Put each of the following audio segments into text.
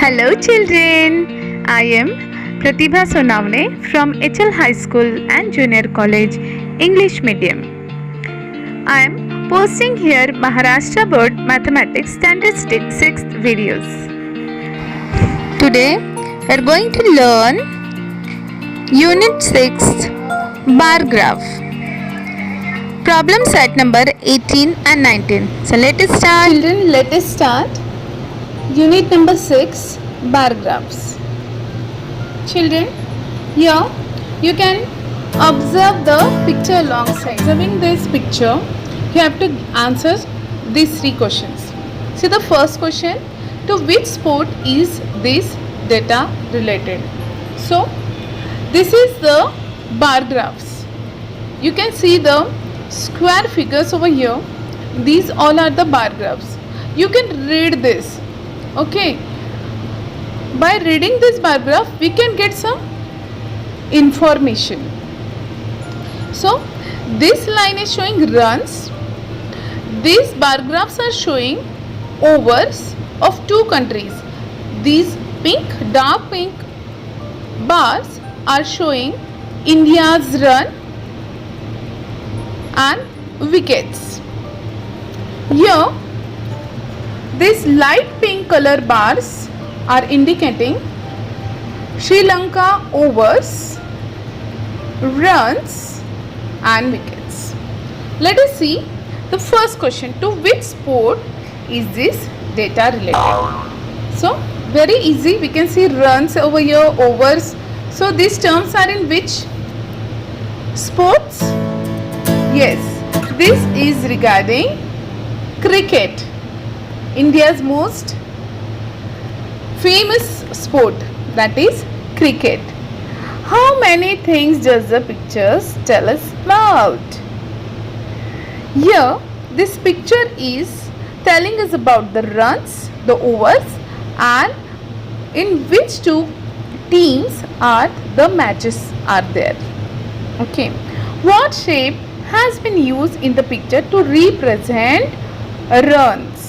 Hello children, I am Pratibha Sonavne from HL High School and Junior College English Medium. I am posting here Maharashtra Board Mathematics Standard 6th videos. Today we are going to learn Unit 6 Bar Graph. Problem set number 18 and 19. So let us start. Children, let us start. Unit number 6 Bar Graphs. Children, here you can observe the picture alongside. Observing this picture, you have to answer these three questions. See the first question, to which sport is this data related? So, this is the bar graphs. You can see the square figures over here. These all are the bar graphs. You can read this. Okay, by reading this bar graph we can get some information. So this line is showing runs, these bar graphs are showing overs of two countries. These dark pink bars are showing India's run and wickets. Here these light pink color bars are indicating Sri Lanka overs, runs and wickets. Let us see the first question, to which sport is this data related? So very easy, we can see runs over here, overs. So these terms are in which sports? Yes, this is regarding cricket, India's most famous sport, that is cricket. How many things does the pictures tell us about? Here this picture is telling us about the runs, the overs, and in which two teams are the matches are there. Okay, what shape has been used in the picture to represent runs?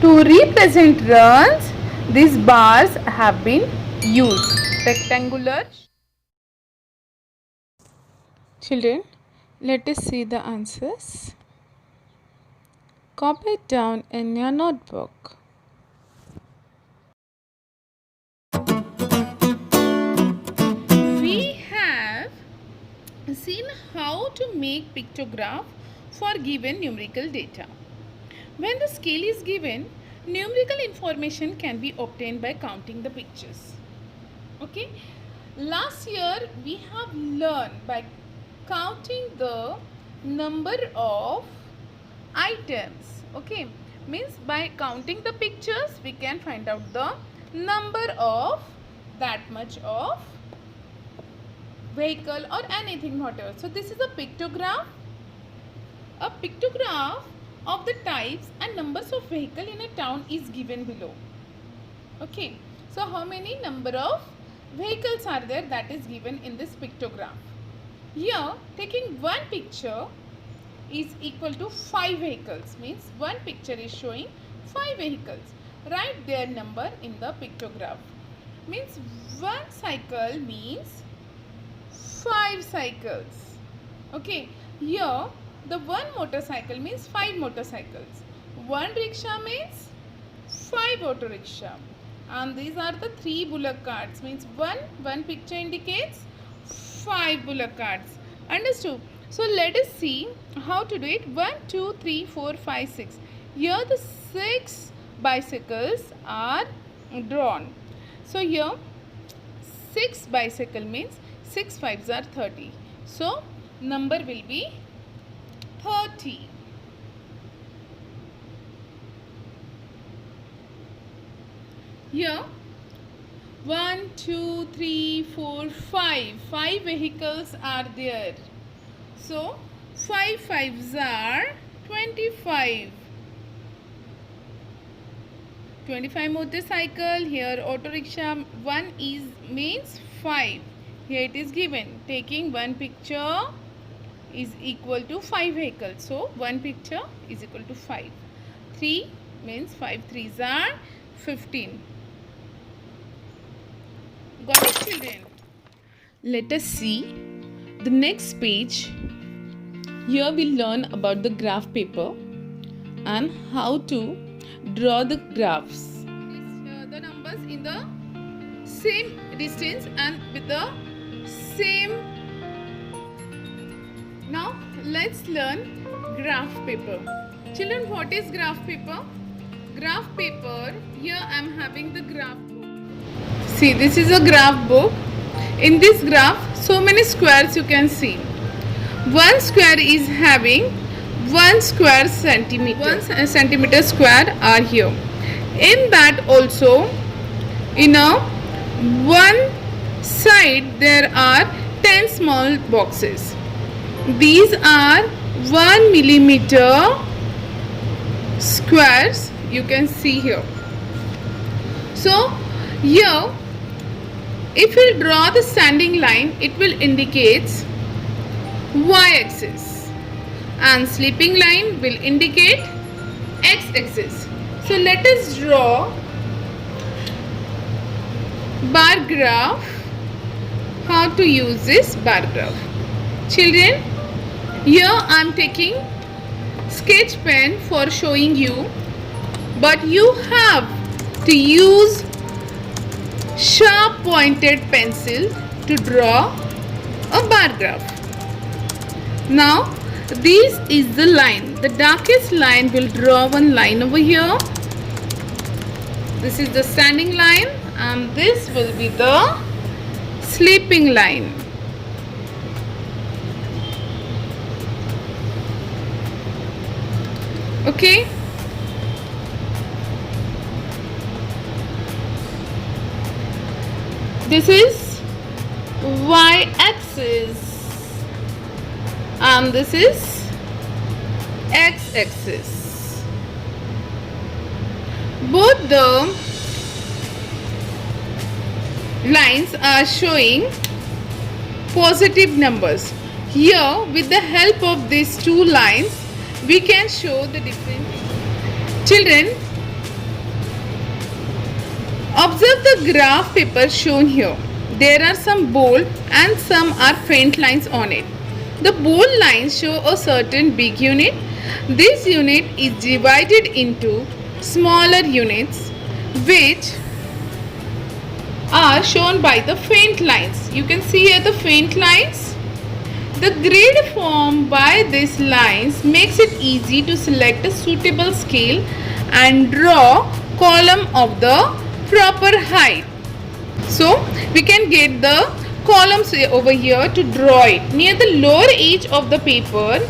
To represent runs, these bars have been used. Rectangular. Children, let us see the answers. Copy it down in your notebook. We have seen how to make pictograph for given numerical data. When the scale is given, numerical information can be obtained by counting the pictures. Okay, last year we have learned by counting the number of items. Okay, means by counting the pictures we can find out the number of that much of vehicle or anything, whatever. So this is a pictograph. A pictograph of the types and numbers of vehicle in a town is given below. Okay, so how many number of vehicles are there, that is given in this pictograph. Here taking one picture is equal to 5 vehicles, means one picture is showing 5 vehicles. Write their number in the pictograph. Means one cycle means 5 cycles. Okay, here the one motorcycle means 5 motorcycles. One rickshaw means 5 auto rickshaw. And these are the 3 bullock carts, means one picture indicates 5 bullock carts. Understood? So let us see how to do it. 1, 2, 3, 4, 5, 6. Here the 6 bicycles are drawn. So here 6 bicycle means 6 5s are 30. So number will be 30. Here 1, 2, 3, 4, 5. 5 vehicles are there. So 5 5s are 25. 25 motorcycle. Here auto rickshaw 1 is means 5. Here it is given. Taking one picture is equal to 5 vehicles. So one picture is equal to 5. 3 means 5 3s are 15. Got it, children? Let us see the next page. Here we learn about the graph paper and how to draw the graphs. The numbers in the same distance and with the same. Now let's learn graph paper. Children, what is graph paper? Graph paper, here I am having the graph book. See, this is a graph book. In this graph, so many squares you can see. One square is having 1 square centimeter. 1 centimeter square are here. In that also, in a one side there are 10 small boxes. These are 1 millimeter squares you can see here. So here, if we draw the standing line, it will indicate y-axis and sleeping line will indicate x-axis. So let us draw bar graph. How to use this bar graph? Children, here I am taking sketch pen for showing you, but you have to use sharp pointed pencil to draw a bar graph. Now this is the line. The darkest line will draw one line over here. This is the standing line and this will be the sleeping line. Okay. This is y-axis and this is x-axis. Both the lines are showing positive numbers. Here, with the help of these two lines, we can show the difference. Children, observe the graph paper shown here. There are some bold and some are faint lines on it. The bold lines show a certain big unit. This unit is divided into smaller units which are shown by the faint lines. You can see here the faint lines. The grid formed by these lines makes it easy to select a suitable scale and draw column of the proper height. So we can get the columns over here to draw it. Near the lower edge of the paper,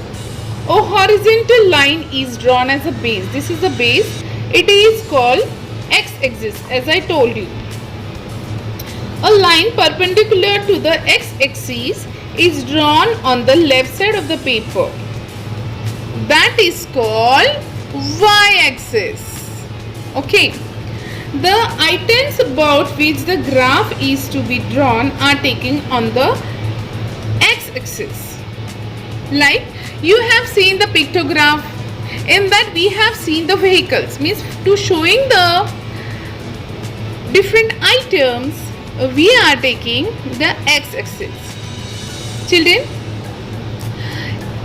a horizontal line is drawn as a base. This is the base. It is called x-axis, as I told you. A line perpendicular to the x-axis is drawn on the left side of the paper. That is called y-axis. Okay. The items about which the graph is to be drawn are taken on the x-axis. Like you have seen the pictograph. In that we have seen the vehicles. Means to showing the different items, we are taking the x-axis. Children,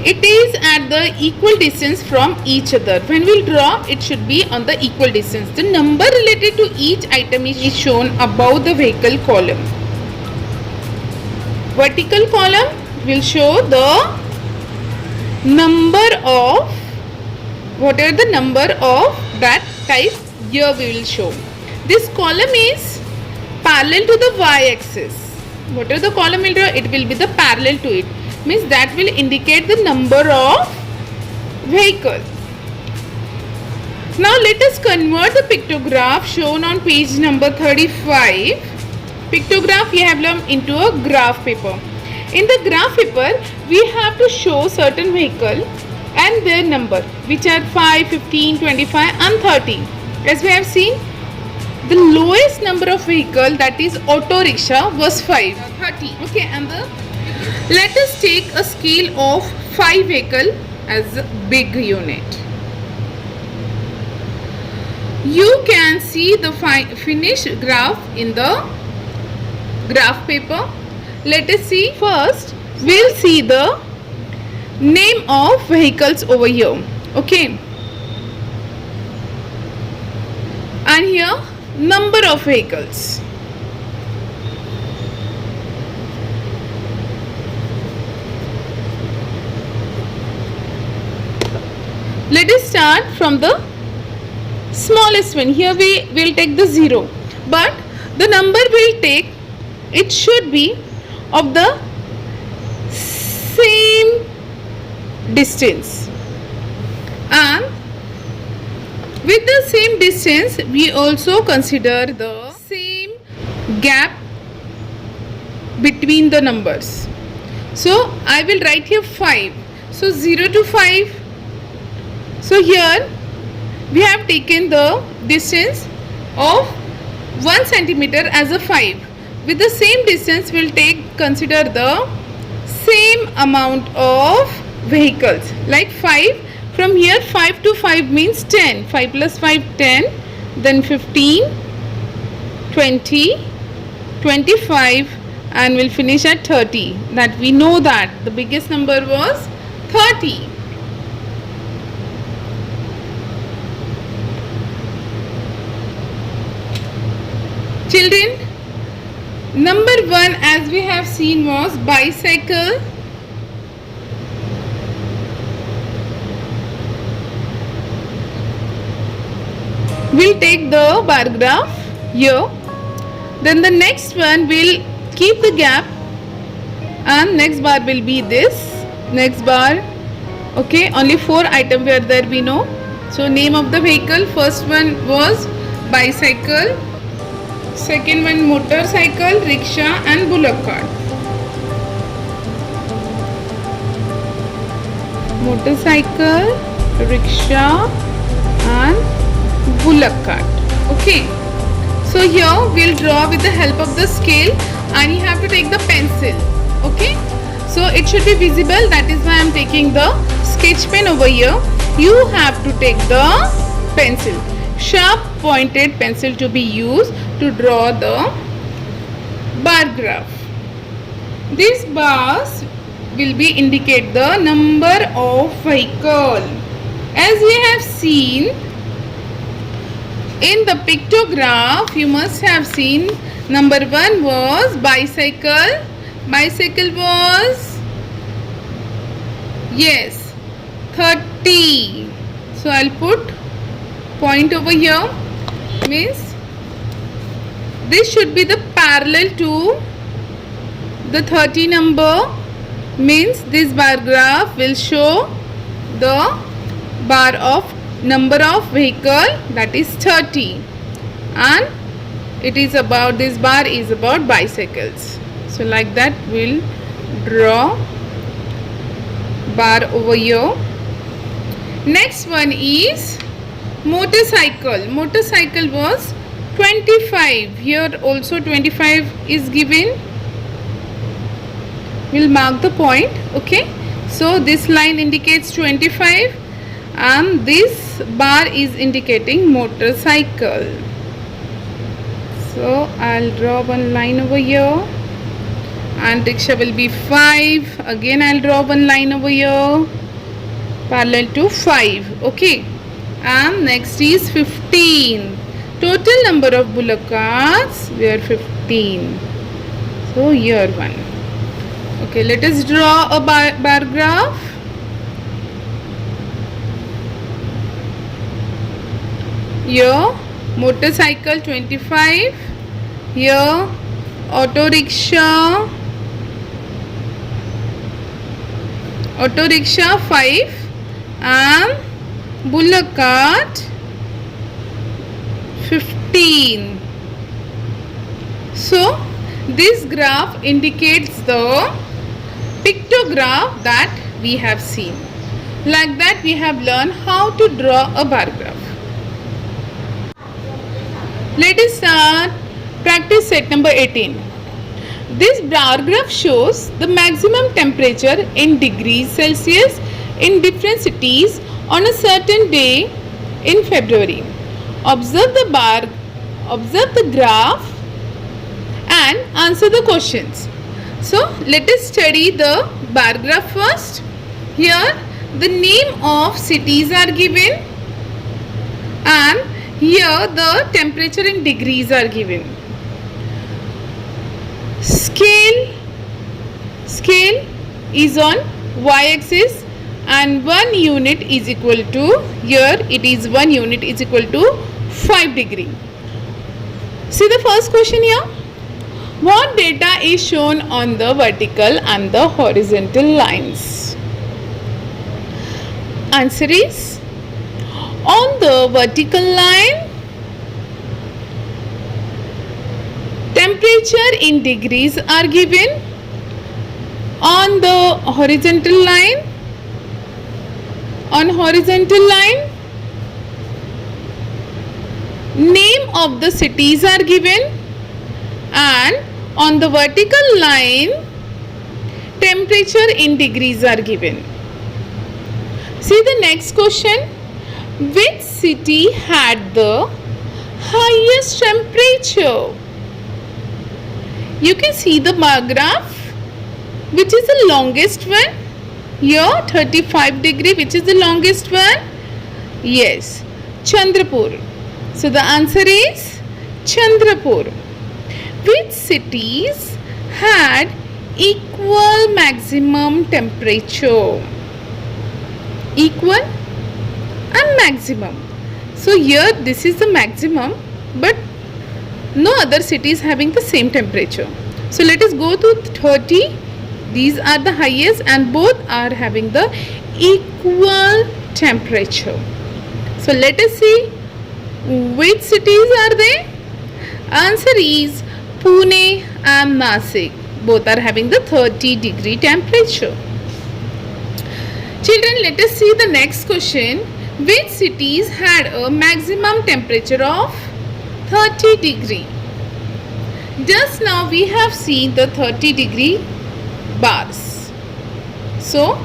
it is at the equal distance from each other. When we draw, it should be on the equal distance. The number related to each item is shown above the vehicle column. Vertical column will show the number of, whatever the number of that type, here we will show. This column is parallel to the y-axis. Whatever the column will draw, it will be the parallel to it. Means that will indicate the number of vehicle. Now let us convert the pictograph shown on page number 35. Pictograph we have learned into a graph paper. In the graph paper, we have to show certain vehicle and their number, which are 5, 15, 25 and 30. As we have seen, the lowest number of vehicle, that is auto rickshaw, was 5. 30. Okay, and let us take a scale of 5 vehicle as a big unit. You can see the finished graph in the graph paper. Let us see. First, we'll see the name of vehicles over here. Okay. And here, number of vehicles. Let us start from the smallest one. Here we will take the 0, but the number we'll take, it should be of the same distance, and with the same distance we also consider the same gap between the numbers. So I will write here 5. So 0 to 5. So here we have taken the distance of 1 centimeter as a 5. With the same distance we'll consider the same amount of vehicles, like 5. From here 5 to 5 means 10. 5 plus 5, 10. Then 15, 20, 25, and we'll finish at 30. That we know that the biggest number was 30. Children, number 1 as we have seen was bicycle. We'll take the bar graph here. Then the next one will keep the gap, and next bar will be this. Next bar. Okay, only 4 items were there, we know. So name of the vehicle, first one was bicycle. Second one motorcycle, rickshaw and bullock cart. Motorcycle, rickshaw and bullock cart. Okay. So here we'll draw with the help of the scale, and you have to take the pencil. Okay. So it should be visible. That is why I am taking the sketch pen over here. You have to take the pencil. Sharp pointed pencil to be used to draw the bar graph. These bars will be indicate the number of vehicle. As we have seen in the pictograph, you must have seen number 1 was bicycle. Bicycle was, yes, 30. So I'll put point over here, means this should be the parallel to the 30 number, means this bar graph will show the bar of number of vehicle, that is 30, and it is about, this bar is about bicycles. So like that we'll draw bar over here. Next one is motorcycle. Motorcycle was 25. Here also 25 is given. We'll mark the point. Okay. So this line indicates 25 and this bar is indicating motorcycle. So I'll draw one line over here, and rickshaw will be 5. Again I'll draw one line over here parallel to 5. Okay. And next is 15. Total number of bullock carts were 15. So here one. Okay, let us draw a bar graph. Here motorcycle 25. Here auto rickshaw 5 and bullock cart 15. So this graph indicates the pictograph that we have seen. Like that we have learned how to draw a bar graph. Let us start practice set number 18. This bar graph shows the maximum temperature in degrees Celsius in different cities on a certain day in February. Observe the graph and answer the questions. So let us study the bar graph first. Here the name of cities are given and here the temperature in degrees are given. Scale is on y-axis and 1 unit is equal to, here it is 1 unit is equal to 5 degree. See the first question here. What data is shown on the vertical and the horizontal lines? Answer is, on the vertical line, temperature in degrees are given. On the horizontal line, name of the cities are given, and on the vertical line, temperature in degrees are given. See the next question. Which city had the highest temperature? You can see the bar graph. Which is the longest one? Here 35 degree. Which is the longest one? Yes, Chandrapur. So the answer is Chandrapur. Which cities had equal maximum temperature? Equal and maximum. So here this is the maximum, but no other city is having the same temperature. So let us go to 30. These are the highest and both are having the equal temperature. So let us see which cities are they. Answer is Pune and Nasik. Both are having the 30 degree temperature. Children, let us see the next question. Which cities had a maximum temperature of 30 degree? Just now we have seen the 30 degree bars. So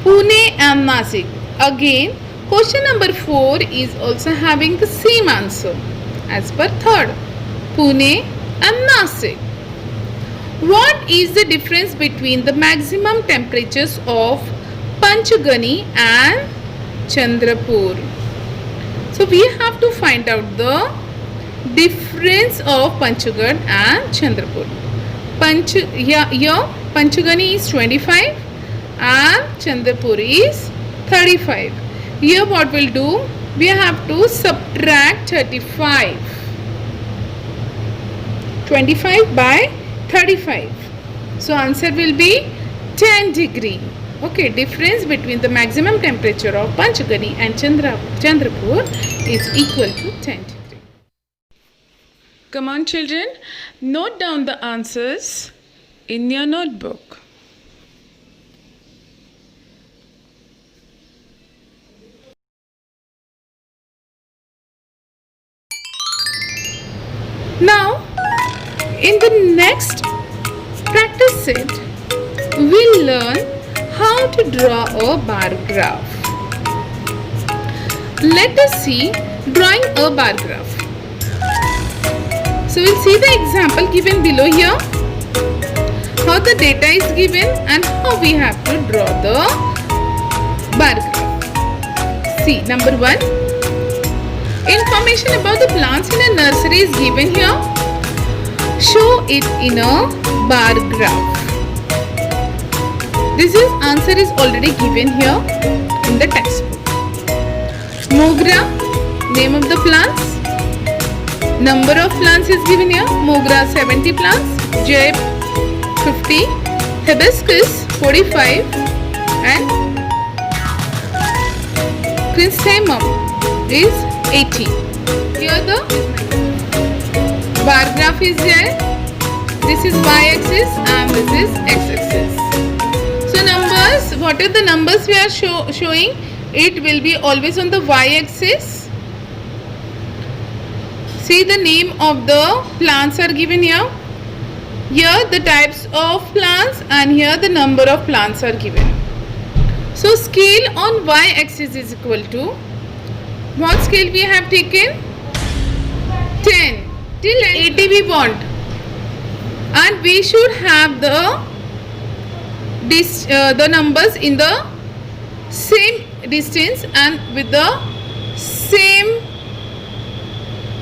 Pune and Nasik. Again, question number 4 is also having the same answer as per third. Pune and Nasik. What is the difference between the maximum temperatures of Panchgani and Chandrapur? So we have to find out the difference of Panchgani and Chandrapur. Here Panchgani is 25 and Chandrapur is 35. Here what we'll do? We have to subtract 25 by 35. So answer will be 10 degree. Okay, difference between the maximum temperature of Panchgani and Chandrapur is equal to 10 degree. Come on children, note down the answers in your notebook. Now, in the next practice set, we'll learn how to draw a bar graph. Let us see drawing a bar graph. So we'll see the example given below here, how the data is given and how we have to draw the bar graph. See, number 1, information about the plants in a nursery is given here. Show it in a bar graph. This answer is already given here in the textbook. Mogra, name of the plants. Number of plants is given here. Mogra 70 plants, Jade 50, Hibiscus 45 and Chrysanthemum is 80. Here the bar graph is there. This is y-axis and this is x-axis. So numbers, what are the numbers we are showing? It will be always on the y-axis. See the name of the plants are given here. Here the types of plants and here the number of plants are given. So scale on y-axis is equal to, what scale we have taken? 10. Till 80 we want. and we should have the numbers in the same distance and with the same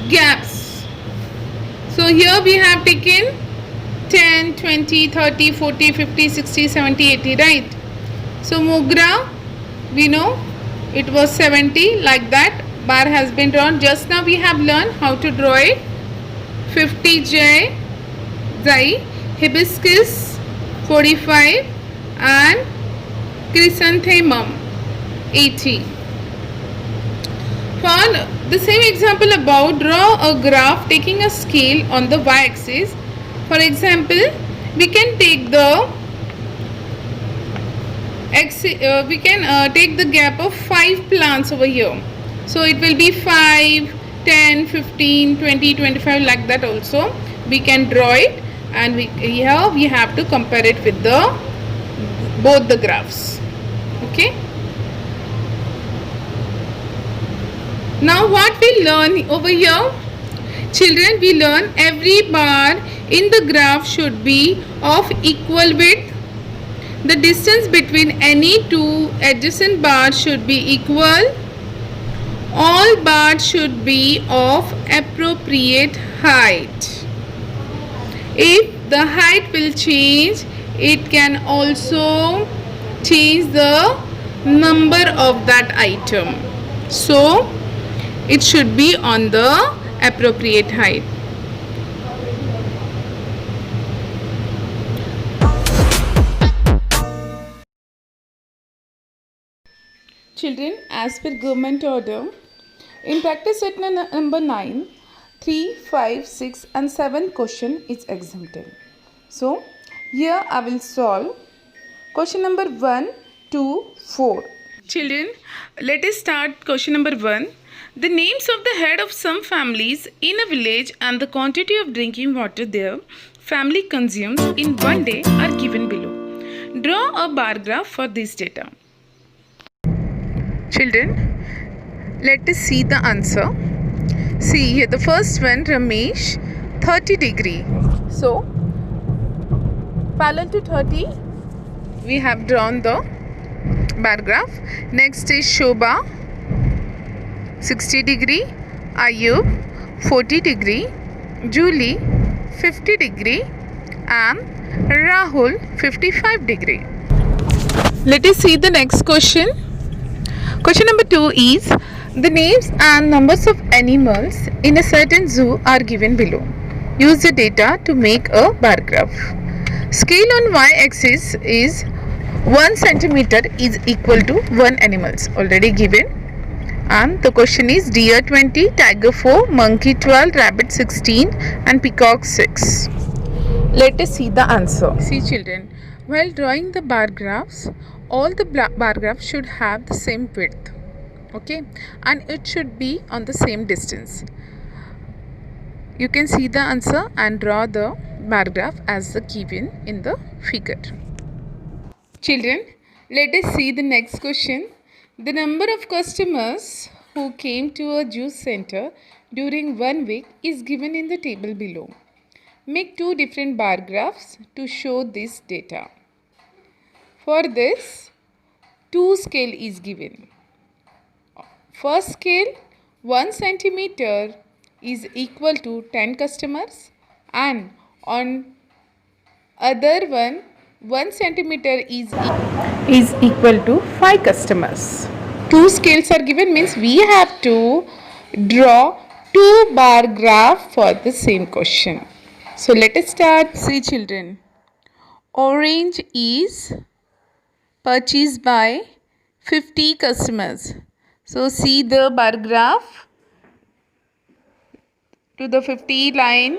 gaps. So here we have taken 10, 20, 30, 40, 50, 60, 70, 80, right? So Mogra, we know it was 70, like that bar has been drawn. Just now we have learned how to draw it. 50 Zai, hibiscus 45 and chrysanthemum 80. For the same example above, draw a graph taking a scale on the y-axis. For example, we can take the take the gap of 5 plants over here. So it will be 5, 10, 15, 20, 25, like that also. We can draw it, and here we have to compare it with both the graphs. Okay. Now what we learn over here? Children, we learn every bar in the graph should be of equal width. The distance between any two adjacent bars should be equal. All bars should be of appropriate height. If the height will change, it can also change the number of that item. So it should be on the appropriate height. Children, as per government order, in practice set number 9, 3, 5, 6 and 7 question is exempted. So here I will solve question number 1, 2, 4. Children, let us start question number 1. The names of the head of some families in a village and the quantity of drinking water their family consumes in one day are given below. Draw a bar graph for this data. Children, let us see the answer. See here, the first one, Ramesh, 30 degree. So, parallel to 30, we have drawn the bar graph. Next is Shobha, 60 degree. Ayub, 40 degree. Julie, 50 degree. And Rahul, 55 degree. Let us see the next question. Question number 2 is, the names and numbers of animals in a certain zoo are given below. Use the data to make a bar graph. Scale on y-axis is 1 centimeter is equal to 1 animals, already given. And the question is, deer 20, tiger 4, monkey 12, rabbit 16 and peacock 6. Let us see the answer. See children, while drawing the bar graphs, all the bar graphs should have the same width, okay, and it should be on the same distance. You can see the answer and draw the bar graph as the given in the figure. Children, let us see the next question. The number of customers who came to a juice center during 1 week is given in the table below. Make 2 different bar graphs to show this data. For this, 2 scale is given. First scale, 1 centimeter is equal to 10 customers, and on other one, 1 centimeter is equal to 5 customers. 2 scales are given, means we have to draw 2 bar graph for the same question. So let us start. See children, orange is purchased by 50 customers. So see the bar graph to the 50 line.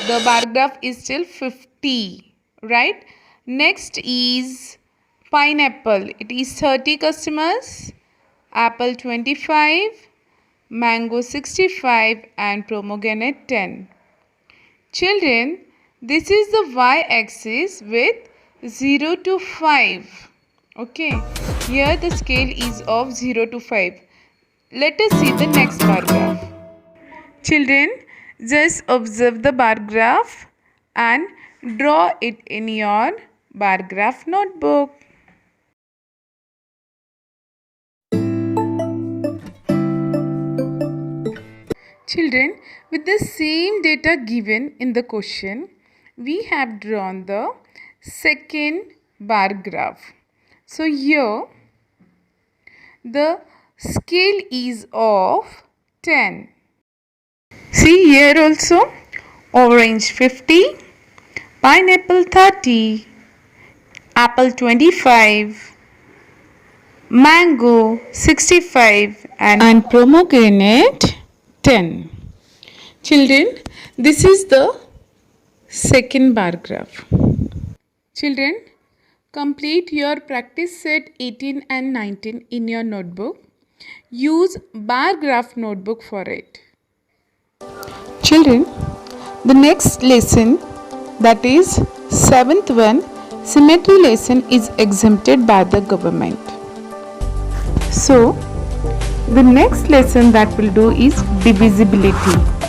The bar graph is still 50, right? Next is pineapple. It is 30 customers. Apple 25, mango 65 and pomegranate 10. Children, this is the y-axis with 0 to 5. Okay, here the scale is of 0 to 5. Let us see the next bar graph. Children, just observe the bar graph and draw it in your bar graph notebook. Children, with the same data given in the question, we have drawn the second bar graph. So here the scale is of 10. See here also, orange 50, pineapple 30, apple 25, mango 65 and pomegranate 10. Children, this is the second bar graph. Children, complete your practice set 18 and 19 in your notebook. Use bar graph notebook for it. Children, the next lesson, that is 7th one, symmetry lesson, is exempted by the government. So, the next lesson that we'll do is divisibility.